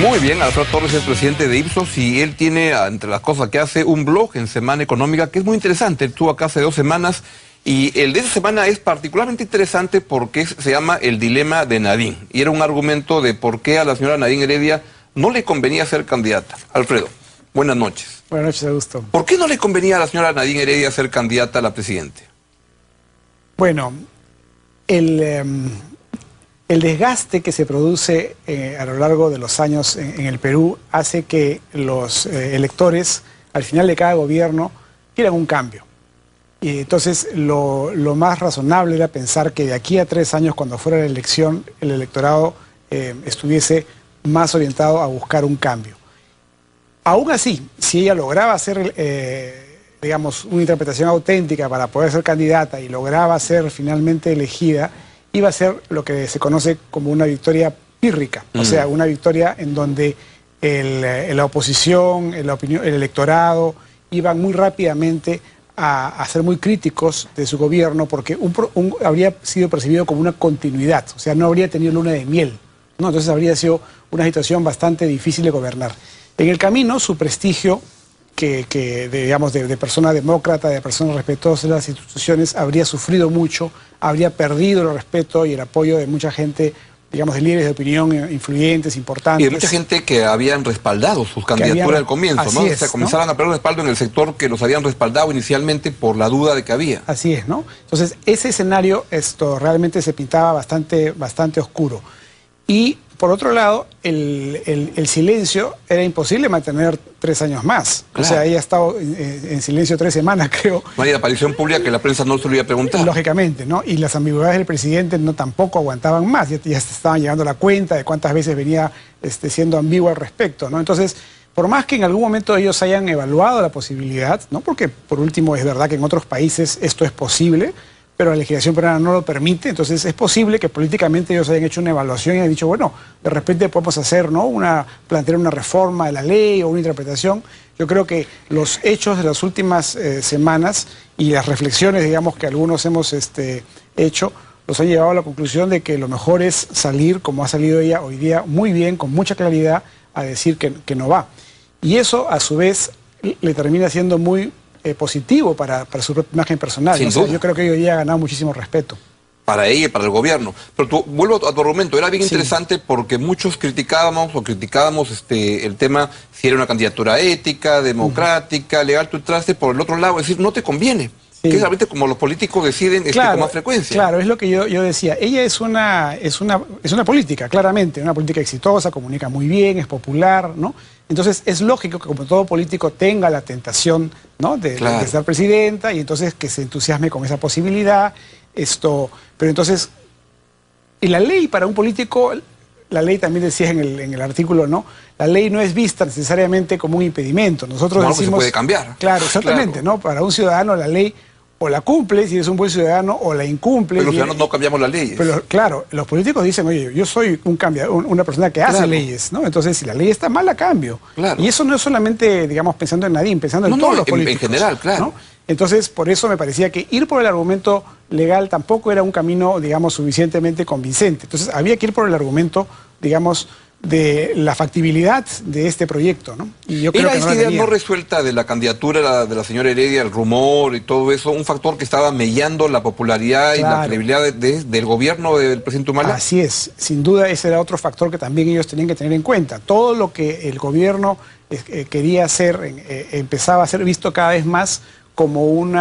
Muy bien, Alfredo Torres es presidente de Ipsos y él tiene, entre las cosas que hace, un blog en Semana Económica que es muy interesante. Él estuvo acá hace 2 semanas y el de esa semana es particularmente interesante porque se llama El Dilema de Nadine. Y era un argumento de por qué a la señora Nadine Heredia no le convenía ser candidata. Alfredo, buenas noches. Buenas noches, Augusto. ¿Por qué no le convenía a la señora Nadine Heredia ser candidata a la presidencia? Bueno, el desgaste que se produce a lo largo de los años en el Perú hace que los electores, al final de cada gobierno, quieran un cambio. Y entonces lo más razonable era pensar que de aquí a 3 años, cuando fuera la elección, el electorado estuviese más orientado a buscar un cambio. Aún así, si ella lograba hacer, digamos, una interpretación auténtica para poder ser candidata y lograba ser finalmente elegida, iba a ser lo que se conoce como una victoria pírrica, o sea, una victoria en donde la oposición, el electorado, iban muy rápidamente a ser muy críticos de su gobierno porque habría sido percibido como una continuidad, o sea, no habría tenido luna de miel, ¿no? Entonces habría sido una situación bastante difícil de gobernar. En el camino, su prestigio, digamos, de persona demócrata, de persona respetuosa de las instituciones, habría sufrido mucho, habría perdido el respeto y el apoyo de mucha gente, digamos, de líderes de opinión influyentes, importantes. Y de mucha gente que habían respaldado sus candidaturas al comienzo, ¿no? O sea, comenzaron a perder respaldo en el sector que los habían respaldado inicialmente por la duda de que había. Así es, ¿no? Entonces, ese escenario realmente se pintaba bastante oscuro. Y, por otro lado, el silencio era imposible mantener 3 años más. Claro. O sea, ella ha estado en silencio 3 semanas, creo. No hay aparición pública que la prensa no se lo iba a preguntar. Lógicamente, ¿no? Y las ambigüedades del presidente tampoco aguantaban más. Ya se estaban llevando la cuenta de cuántas veces venía siendo ambiguo al respecto, ¿no? Entonces, por más que en algún momento ellos hayan evaluado la posibilidad, ¿no? Porque, por último, es verdad que en otros países esto es posible, pero la legislación peruana no lo permite, entonces es posible que políticamente ellos hayan hecho una evaluación y hayan dicho, bueno, de repente podemos hacer, ¿no? Plantear una reforma de la ley o una interpretación. Yo creo que los hechos de las últimas semanas y las reflexiones, digamos, que algunos hemos hecho, los han llevado a la conclusión de que lo mejor es salir, como ha salido ella hoy día, muy bien, con mucha claridad, a decir que no va. Y eso, a su vez, le termina siendo muy positivo para su propia imagen personal. Sin duda. Yo creo que hoy día ha ganado muchísimo respeto. Para ella y para el gobierno. Pero vuelvo a tu argumento, era bien interesante porque muchos criticábamos el tema si era una candidatura ética, democrática, legal, tú entraste por el otro lado, es decir, no te conviene. Sí. Que es realmente como los políticos deciden con más frecuencia. Claro, es lo que yo decía. Ella es una política, claramente, una política exitosa, comunica muy bien, es popular, ¿no? Entonces es lógico que como todo político tenga la tentación, ¿no? de ser presidenta y entonces que se entusiasme con esa posibilidad. Pero entonces, y la ley para un político, la ley también decía en el artículo, ¿no? La ley no es vista necesariamente como un impedimento. Nosotros decimos, que se puede cambiar. Claro, exactamente, claro. ¿No? Para un ciudadano la ley o la cumple si eres un buen ciudadano o la incumple. Pero los ciudadanos no cambiamos las leyes. Pero claro, los políticos dicen, oye, yo soy una persona que hace leyes, ¿no? Entonces, si la ley está mal, la cambio. Claro. Y eso no es solamente, digamos, pensando en Nadine, pensando en todos los políticos. En general, claro. ¿No? Entonces, por eso me parecía que ir por el argumento legal tampoco era un camino, digamos, suficientemente convincente. Entonces, había que ir por el argumento, digamos, de la factibilidad de este proyecto, ¿no? Y yo creo que esta idea no resuelta de la candidatura de la señora Heredia, el rumor y todo eso, un factor que estaba mellando la popularidad y la credibilidad del gobierno del presidente Humala. Así es, sin duda ese era otro factor que también ellos tenían que tener en cuenta. Todo lo que el gobierno quería hacer empezaba a ser visto cada vez más como un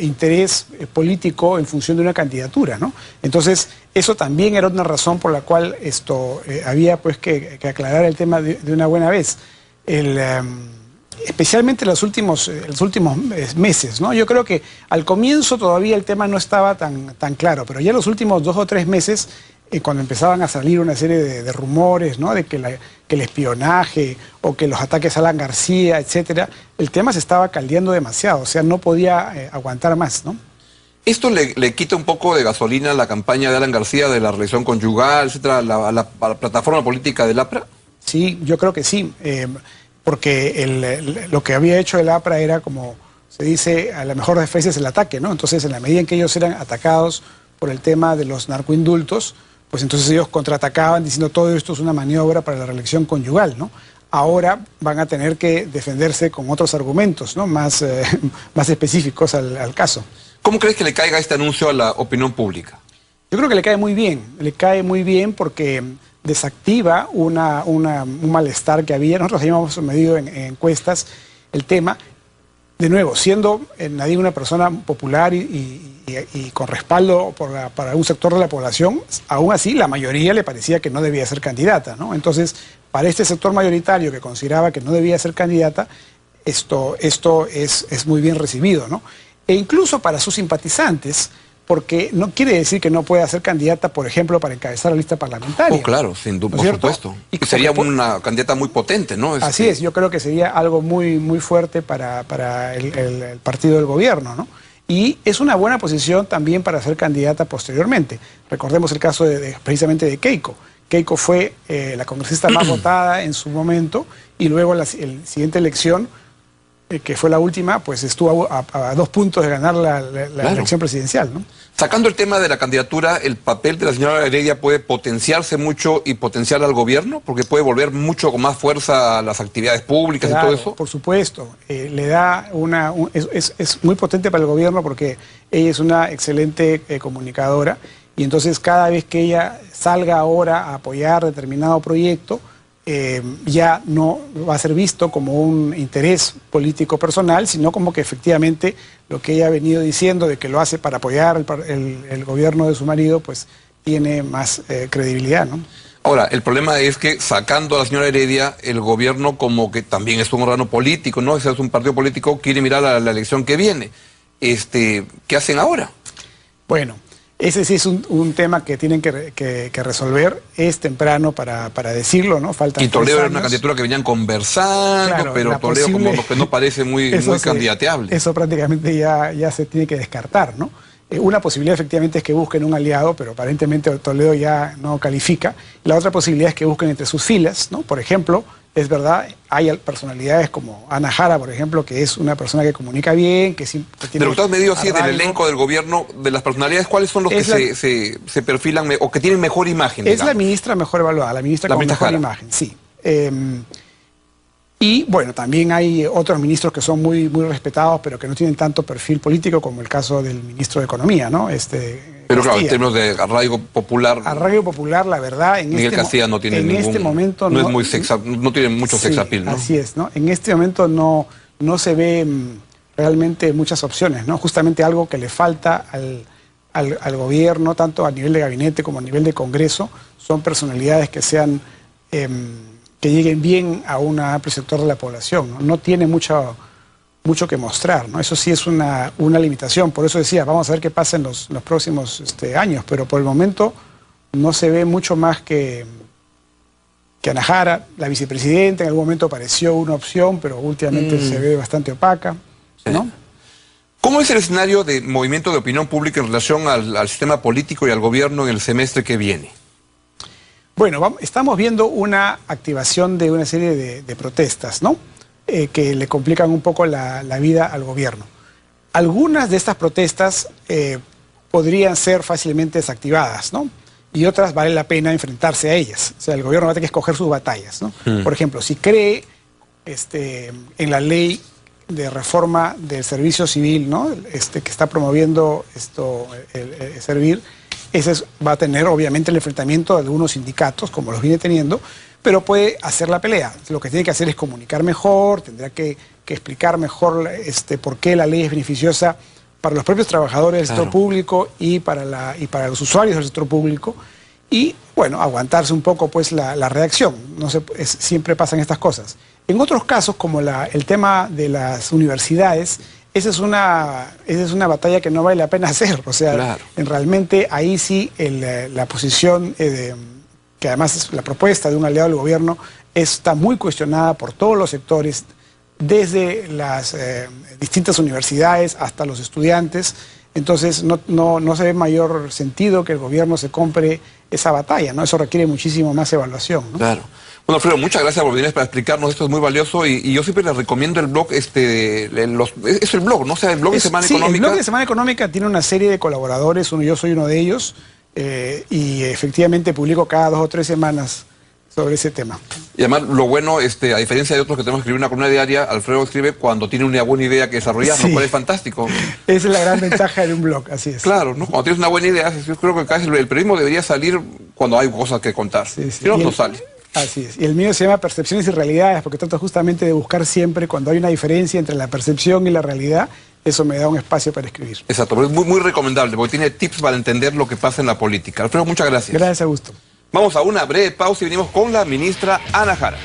interés político en función de una candidatura, ¿no? Entonces, eso también era una razón por la cual había pues que aclarar el tema de una buena vez. Especialmente en los últimos meses, ¿no? Yo creo que al comienzo todavía el tema no estaba tan claro, pero ya en los últimos 2 o 3 meses, cuando empezaban a salir una serie de rumores, ¿no? De que el espionaje o que los ataques a Alan García, etcétera, el tema se estaba caldeando demasiado, o sea, no podía aguantar más, ¿no? ¿Esto le quita un poco de gasolina a la campaña de Alan García, de la relación conyugal, etcétera, a la plataforma política del APRA? Sí, yo creo que sí, porque lo que había hecho el APRA era, como se dice, a la mejor defensa es el ataque, ¿no? Entonces, en la medida en que ellos eran atacados por el tema de los narcoindultos, pues entonces ellos contraatacaban diciendo todo esto es una maniobra para la reelección conyugal, ¿no? Ahora van a tener que defenderse con otros argumentos, ¿no? Más específicos al caso. ¿Cómo crees que le caiga este anuncio a la opinión pública? Yo creo que le cae muy bien porque desactiva un malestar que había. Nosotros habíamos medido en encuestas el tema. De nuevo, siendo Nadine una persona popular y con respaldo para un sector de la población, aún así la mayoría le parecía que no debía ser candidata, ¿no? Entonces, para este sector mayoritario que consideraba que no debía ser candidata, esto es muy bien recibido, ¿no? E incluso para sus simpatizantes, porque no quiere decir que no pueda ser candidata, por ejemplo, para encabezar la lista parlamentaria. Oh, claro, sin duda, ¿no por supuesto. Y que sería una candidata muy potente, ¿no? Así es, yo creo que sería algo muy fuerte para el partido del gobierno, ¿no? Y es una buena posición también para ser candidata posteriormente. Recordemos el caso precisamente de Keiko. Keiko fue la congresista más votada en su momento y luego la siguiente elección, que fue la última, pues estuvo a 2 puntos de ganar la elección presidencial, ¿no? Sacando el tema de la candidatura, ¿el papel de la señora Heredia puede potenciarse mucho y potenciar al gobierno? Porque puede volver mucho con más fuerza a las actividades públicas, claro, y todo eso. Por supuesto. Le da es muy potente para el gobierno porque ella es una excelente comunicadora y entonces cada vez que ella salga ahora a apoyar determinado proyecto, ya no va a ser visto como un interés político personal, sino como que efectivamente lo que ella ha venido diciendo de que lo hace para apoyar el gobierno de su marido, pues tiene más credibilidad, ¿no? Ahora, el problema es que sacando a la señora Heredia, el gobierno como que también es un órgano político, ¿no? Es un partido político, quiere mirar a la elección que viene. ¿Qué hacen ahora? Bueno, ese sí es un tema que tienen que resolver. Es temprano para decirlo, ¿no? Faltan 3 años. Y Toledo era una candidatura que venían conversando, claro, pero Toledo como que no parece muy candidateable. Eso prácticamente ya se tiene que descartar, ¿no? Una posibilidad efectivamente es que busquen un aliado, pero aparentemente Toledo ya no califica. La otra posibilidad es que busquen entre sus filas, ¿no? Por ejemplo, es verdad, hay personalidades como Ana Jara, por ejemplo, que es una persona que comunica bien, que tiene... Pero usted medio así del elenco del gobierno, de las personalidades, ¿cuáles son los que se perfilan o que tienen mejor imagen? Es la ministra mejor evaluada, la ministra con mejor imagen, sí. Y bueno, también hay otros ministros que son muy respetados, pero que no tienen tanto perfil político, como el caso del ministro de Economía, ¿no? Pero claro, en términos de arraigo popular... Arraigo popular, la verdad... Miguel Castilla no tiene momento no tiene mucho sex appeal, ¿no? Así es, ¿no? En este momento no se ve realmente muchas opciones, ¿no? Justamente algo que le falta al gobierno, tanto a nivel de gabinete como a nivel de Congreso, son personalidades que sean... que lleguen bien a un amplio sector de la población, ¿no? No tiene mucho que mostrar, ¿no? Eso sí es una limitación. Por eso decía, vamos a ver qué pasa en los próximos años, pero por el momento no se ve mucho más que Ana Jara. La vicepresidenta en algún momento pareció una opción, pero últimamente se ve bastante opaca, ¿no? Sí. ¿Cómo es el escenario de movimiento de opinión pública en relación al sistema político y al gobierno en el semestre que viene? Bueno, estamos viendo una activación de una serie de protestas, ¿no? Que le complican un poco la vida al gobierno. Algunas de estas protestas podrían ser fácilmente desactivadas, ¿no? Y otras vale la pena enfrentarse a ellas. O sea, el gobierno va a tener que escoger sus batallas, ¿no? Por ejemplo, si cree en la ley de reforma del servicio civil, ¿no? Que está promoviendo el servir, ese va a tener obviamente el enfrentamiento de algunos sindicatos, como los viene teniendo, pero puede hacer la pelea. Lo que tiene que hacer es comunicar mejor, tendrá que explicar mejor por qué la ley es beneficiosa para los propios trabajadores del sector público y para los usuarios del sector público. Y, bueno, aguantarse un poco pues la reacción. Siempre pasan estas cosas. En otros casos, como el tema de las universidades, esa es una batalla que no vale la pena hacer. O sea, realmente ahí sí la posición, que además es la propuesta de un aliado del gobierno, está muy cuestionada por todos los sectores, desde las distintas universidades hasta los estudiantes. Entonces no se ve mayor sentido que el gobierno se compre esa batalla, ¿no? Eso requiere muchísimo más evaluación, ¿no? Claro. Bueno, Alfredo, muchas gracias por venir para explicarnos, esto es muy valioso y yo siempre les recomiendo el blog, es el blog, ¿no? O sea, el blog de Semana Económica. El blog de Semana Económica tiene una serie de colaboradores, yo soy uno de ellos, y efectivamente publico cada 2 o 3 semanas sobre ese tema. Y además, lo bueno, a diferencia de otros que tenemos que escribir una columna diaria, Alfredo escribe cuando tiene una buena idea que desarrollar, Sí. lo cual es fantástico. Esa es la gran ventaja de un blog, así es. Claro, ¿no? Cuando tienes una buena idea, yo creo que casi el periodismo debería salir cuando hay cosas que contar. Sí, sí. Si no, Y no el- sale. Así es. Y el mío se llama Percepciones y Realidades, porque trato justamente de buscar siempre cuando hay una diferencia entre la percepción y la realidad. Eso me da un espacio para escribir. Exacto, pero es muy, muy recomendable porque tiene tips para entender lo que pasa en la política. Alfredo, muchas gracias. Gracias, Augusto. Vamos a una breve pausa y venimos con la ministra Ana Jara.